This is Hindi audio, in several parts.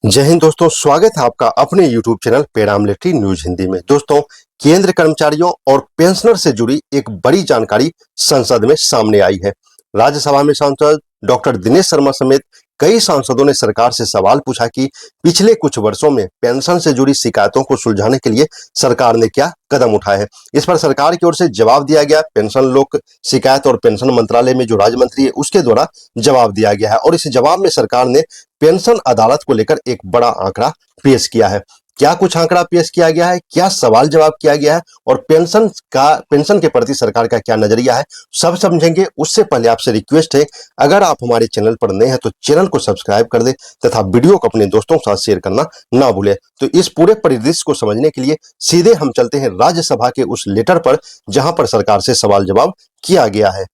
जय हिंद दोस्तों, स्वागत है आपका अपने YouTube channel paramilitary news Hindi में। दोस्तों, केंद्र कर्मचारियों और पेंशनर से जुड़ी एक बड़ी जानकारी संसद में सामने आई है। राज्यसभा में सांसद डॉक्टर दिनेश शर्मा समेत कई सांसदों ने सरकार से सवाल पूछा कि पिछले कुछ वर्षों में पेंशन से जुड़ी शिकायतों को सुलझाने के लिए सरकार ने क्या कदम उठाए हैं। इस पर सरकार की ओर से जवाब दिया गया। पेंशन लोक शिकायत और पेंशन मंत्रालय में जो राज्य मंत्री है उसके द्वारा जवाब दिया गया है और इस जवाब में सरकार ने पेंशन अदालत को लेकर एक बड़ा आंकड़ा पेश किया है। क्या कुछ आंकड़ा पेश किया गया है, क्या सवाल जवाब किया गया है और पेंशन के प्रति सरकार का क्या नजरिया है, सब समझेंगे। उससे पहले आपसे रिक्वेस्ट है, अगर आप हमारे चैनल पर नए हैं तो चैनल को सब्सक्राइब कर दे तथा वीडियो को अपने दोस्तों के साथ शेयर करना ना भूलें। तो इस पूरे परिदृश्य को समझने के लिए सीधे हम चलते हैं राज्यसभा के उस लेटर पर जहां पर सरकार से सवाल जवाब किया गया है।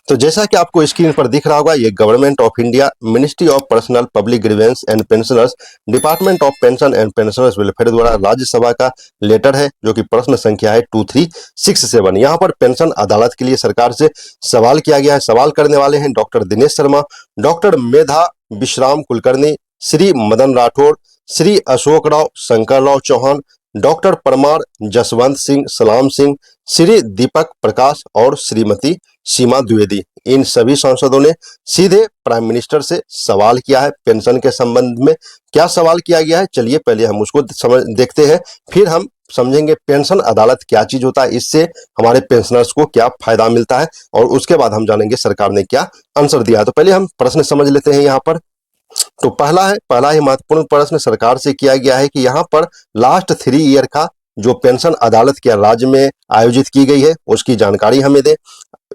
तो जैसा कि आपको स्क्रीन पर दिख रहा होगा, ये government of India, ministry of personnel public grievance and pensioners, department of pension and pensioners welfare द्वारा राज्यसभा का लेटर है, जो कि प्रश्न संख्या है 2367। यहाँ पर पेंशन अदालत के लिए सरकार से सवाल किया गया है। सवाल करने वाले हैं डॉक्टर दिनेश शर्मा, डॉक्टर मेधा विश्राम कुलकर्णी, श्री मदन राठौड़, श्री अशोक राव शंकर राव चौहान, डॉक्टर परमार जसवंत सिंह सलाम सिंह, श्री दीपक प्रकाश और श्रीमती सीमा द्विवेदी। इन सभी सांसदों ने सीधे प्राइम मिनिस्टर से सवाल किया है। पेंशन के संबंध में क्या सवाल किया गया है, चलिए पहले हम उसको देखते हैं, फिर हम समझेंगे पेंशन अदालत क्या चीज होता है, इससे हमारे पेंशनर्स को क्या फायदा मिलता है और उसके बाद हम जानेंगे सरकार ने क्या आंसर दिया है। तो पहले हम प्रश्न समझ लेते हैं। यहाँ पर तो पहला ही महत्वपूर्ण प्रश्न सरकार से किया गया है कि यहाँ पर लास्ट 3 ईयर का जो पेंशन अदालत क्या राज्य में आयोजित की गई है उसकी जानकारी हमें दे।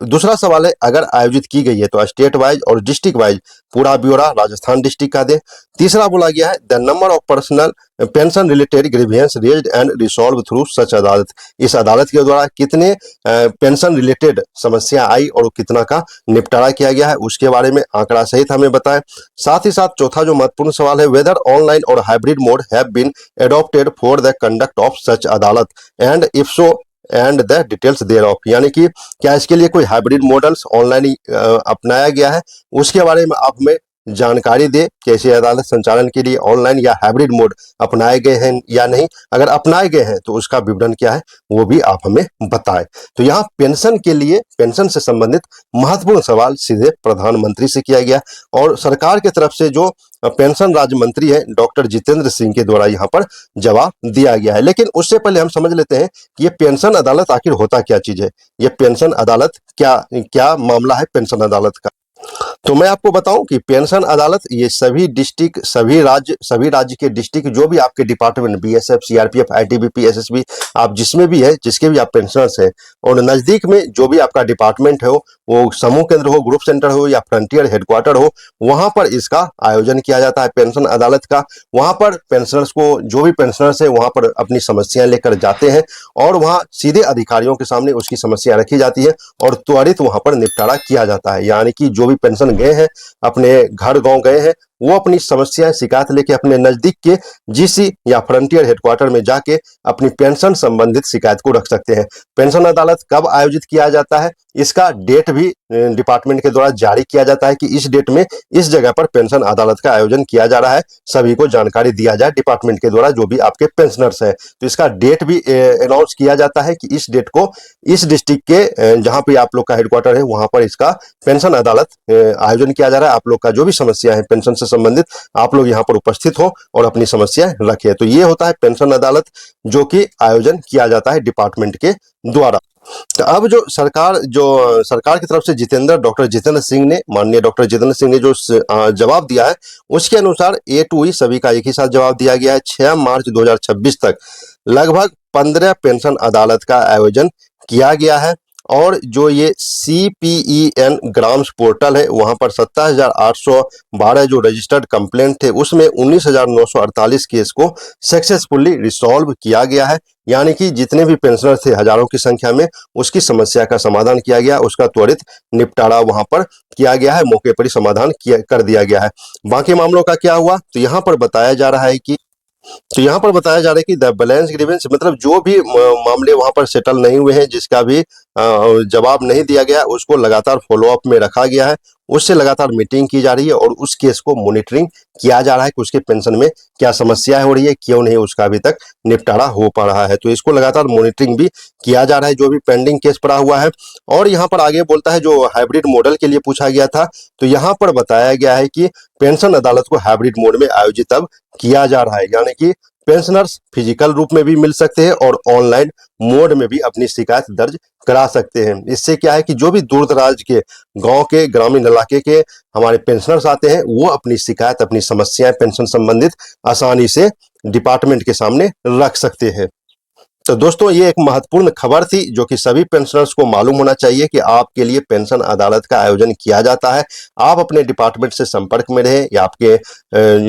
दूसरा सवाल है, अगर आयोजित की गई है तो स्टेट वाइज और डिस्ट्रिक्ट वाइज पूरा ब्यौरा राजस्थान डिस्ट्रिक्ट का दे। तीसरा बोला गया है the number of personal pension related grievance raised and resolve through such अदालत। इस अदालत के द्वारा कितने पेंशन रिलेटेड समस्या आई और कितना का निपटारा किया गया है उसके बारे में आंकड़ा सहित हमें बताएं। साथ ही साथ चौथा जो महत्वपूर्ण सवाल है, वेदर ऑनलाइन और hybrid mode have been adopted for the conduct of such अदालत and if so and the details thereof. यानी कि क्या इसके लिए कोई हाइब्रिड मॉडल्स ऑनलाइन अपनाया गया है, उसके बारे में आप हमें जानकारी दे। कैसे अदालत संचालन के लिए ऑनलाइन या हाइब्रिड मोड अपनाए गए हैं या नहीं, अगर अपनाए गए हैं तो उसका विवरण क्या है वो भी आप हमें बताएं। तो यहाँ पेंशन के लिए, पेंशन से संबंधित महत्वपूर्ण सवाल सीधे प्रधानमंत्री से किया गया और सरकार की तरफ से जो पेंशन राज्य मंत्री है डॉक्टर जितेंद्र सिंह के द्वारा यहाँ पर जवाब दिया गया है। लेकिन उससे पहले हम समझ लेते हैं कि ये पेंशन अदालत आखिर होता क्या चीज है, ये पेंशन अदालत क्या मामला है पेंशन अदालत का। तो मैं आपको बताऊं कि पेंशन अदालत ये सभी डिस्ट्रिक्ट, सभी राज्य के डिस्ट्रिक्ट, जो भी आपके department BSF, CRPF, ITBP, SSB, आप जिसमें भी है, जिसके भी आप पेंशनर्स हैं और नजदीक में जो भी आपका डिपार्टमेंट है, वो समूह केंद्र हो, ग्रुप सेंटर हो या फ्रंटियर हेडक्वार्टर हो, वहां पर इसका आयोजन किया जाता है पेंशन अदालत का। वहां पर पेंशनर्स को, जो भी पेंशनर्स है वहां पर अपनी समस्याएं लेकर जाते हैं और वहां सीधे अधिकारियों के सामने उसकी समस्या रखी जाती है और त्वरित वहां पर निपटारा किया जाता है। यानी कि जो भी पेंशन गए हैं, अपने घर गांव गए हैं, वो अपनी समस्याएं शिकायत लेके अपने नजदीक के जीसी या फ्रंटियर हेडक्वार्टर में जाके अपनी पेंशन संबंधित शिकायत को रख सकते हैं। पेंशन अदालत कब आयोजित किया जाता है, इसका डेट भी डिपार्टमेंट के द्वारा जारी किया जाता है कि इस डेट में इस जगह पर पेंशन अदालत का आयोजन किया जा रहा है, सभी को जानकारी दिया जाए डिपार्टमेंट के द्वारा, जो भी आपके पेंशनर्स है। तो इसका डेट भी अनाउंस किया जाता है कि इस डेट को इस डिस्ट्रिक्ट के जहां पे आप लोग का हेडक्वार्टर है वहां पर इसका पेंशन अदालत आयोजन किया जा रहा है। आप लोग का जो भी समस्या है पेंशन से संबंधित, आप लोग यहाँ पर उपस्थित हो और अपनी समस्या रखे। तो ये होता है पेंशन अदालत, जो कि आयोजन किया जाता है डिपार्टमेंट के द्वारा। तो अब जो सरकार की तरफ से डॉक्टर जितेंद्र सिंह ने, माननीय डॉक्टर जितेंद्र सिंह ने जो जवाब दिया है उसके अनुसार ए टू ई सभी का एक ही साथ जवाब दिया गया है। 6 मार्च 2026 तक लगभग 15 पेंशन अदालत का आयोजन किया गया है और जो ये CPEN ग्राम्स पोर्टल है वहां पर 27,812 जो रजिस्टर्ड कंप्लेंट थे उसमें 19,948 केस को सक्सेसफुली रिसॉल्व किया गया है। यानी कि जितने भी पेंशनर थे हजारों की संख्या में, उसकी समस्या का समाधान किया गया, उसका त्वरित निपटारा वहां पर किया गया है, मौके पर ही समाधान कर दिया गया है। बाकी मामलों का क्या हुआ, तो यहाँ पर बताया जा रहा है कि तो यहाँ पर बताया जा रहा है कि द बैलेंस ग्रीवेंस मतलब जो भी मामले वहां पर सेटल नहीं हुए हैं, जिसका भी जवाब नहीं दिया गया, उसको लगातार फॉलोअप में रखा गया है, उससे लगातार मीटिंग की जा रही है और उस केस को मॉनिटरिंग किया जा रहा है कि उसके पेंशन में क्या समस्या हो रही है, क्यों नहीं उसका अभी तक निपटारा हो पा रहा है। तो इसको लगातार मॉनिटरिंग भी किया जा रहा है, जो भी पेंडिंग केस पड़ा हुआ है। और यहाँ पर आगे बोलता है, जो हाइब्रिड मॉडल के लिए पूछा गया था, तो यहाँ पर बताया गया है कि पेंशन अदालत को हाइब्रिड मोड में आयोजित अब किया जा रहा है, यानी कि पेंशनर्स फिजिकल रूप में भी मिल सकते हैं और ऑनलाइन मोड में भी अपनी शिकायत दर्ज करा सकते हैं। इससे क्या है कि जो भी दूर दराज के गांव के ग्रामीण इलाके के हमारे पेंशनर्स आते हैं, वो अपनी शिकायत, अपनी समस्याएं पेंशन संबंधित आसानी से डिपार्टमेंट के सामने रख सकते हैं। तो दोस्तों, ये एक महत्वपूर्ण खबर थी जो कि सभी पेंशनर्स को मालूम होना चाहिए कि आपके लिए पेंशन अदालत का आयोजन किया जाता है। आप अपने डिपार्टमेंट से संपर्क में रहे या आपके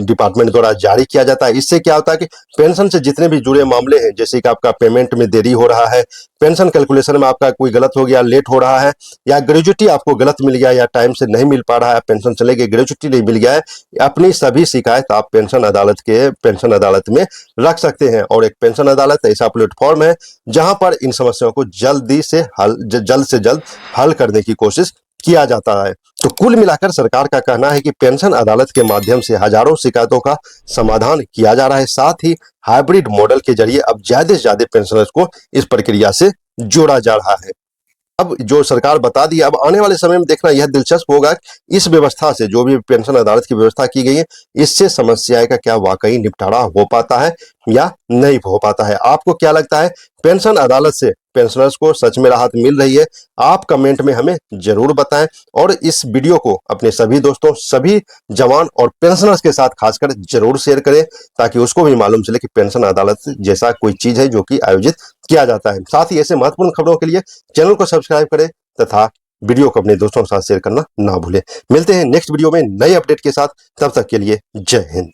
डिपार्टमेंट द्वारा जारी किया जाता है। इससे क्या होता है कि पेंशन से जितने भी जुड़े मामले हैं, जैसे कि आपका पेमेंट में देरी हो रहा है, पेंशन कैलकुलेशन में आपका कोई गलत हो गया, लेट हो रहा है, या ग्रेजुटी आपको गलत मिल गया या टाइम से नहीं मिल पा रहा है, पेंशन चले गए, ग्रेजुटी नहीं मिल गया है, अपनी सभी शिकायत आप पेंशन अदालत में रख सकते हैं। और एक पेंशन अदालत ऐसा प्लेटफॉर्म है जहां पर इन समस्याओं को जल्द से जल्द हल करने की कोशिश किया जाता है। तो कुल मिलाकर सरकार का कहना है कि पेंशन अदालत के माध्यम से हजारों शिकायतों का समाधान किया जा रहा है। साथ ही हाइब्रिड मॉडल के जरिए अब ज्यादा से ज्यादा पेंशनर्स को इस प्रक्रिया से जोड़ा जा रहा है। अब जो सरकार बता दी, अब आने वाले समय में देखना यह दिलचस्प होगा कि इस व्यवस्था से, जो भी पेंशन अदालत की व्यवस्था की गई है, इससे समस्याएं का क्या वाकई निपटारा हो पाता है या नहीं हो पाता है। आपको क्या लगता है, पेंशन अदालत से पेंशनर्स को सच में राहत मिल रही है? आप कमेंट में हमें जरूर बताएं और इस वीडियो को अपने सभी दोस्तों, सभी जवान और पेंशनर्स के साथ खासकर जरूर शेयर करें, ताकि उसको भी मालूम चले कि पेंशन अदालत जैसा कोई चीज है जो कि आयोजित किया जाता है। साथ ही ऐसे महत्वपूर्ण खबरों के लिए चैनल को सब्सक्राइब करें तथा वीडियो को अपने दोस्तों के साथ शेयर करना ना भूलें। मिलते हैं नेक्स्ट वीडियो में नए अपडेट के साथ, तब तक के लिए जय हिंद।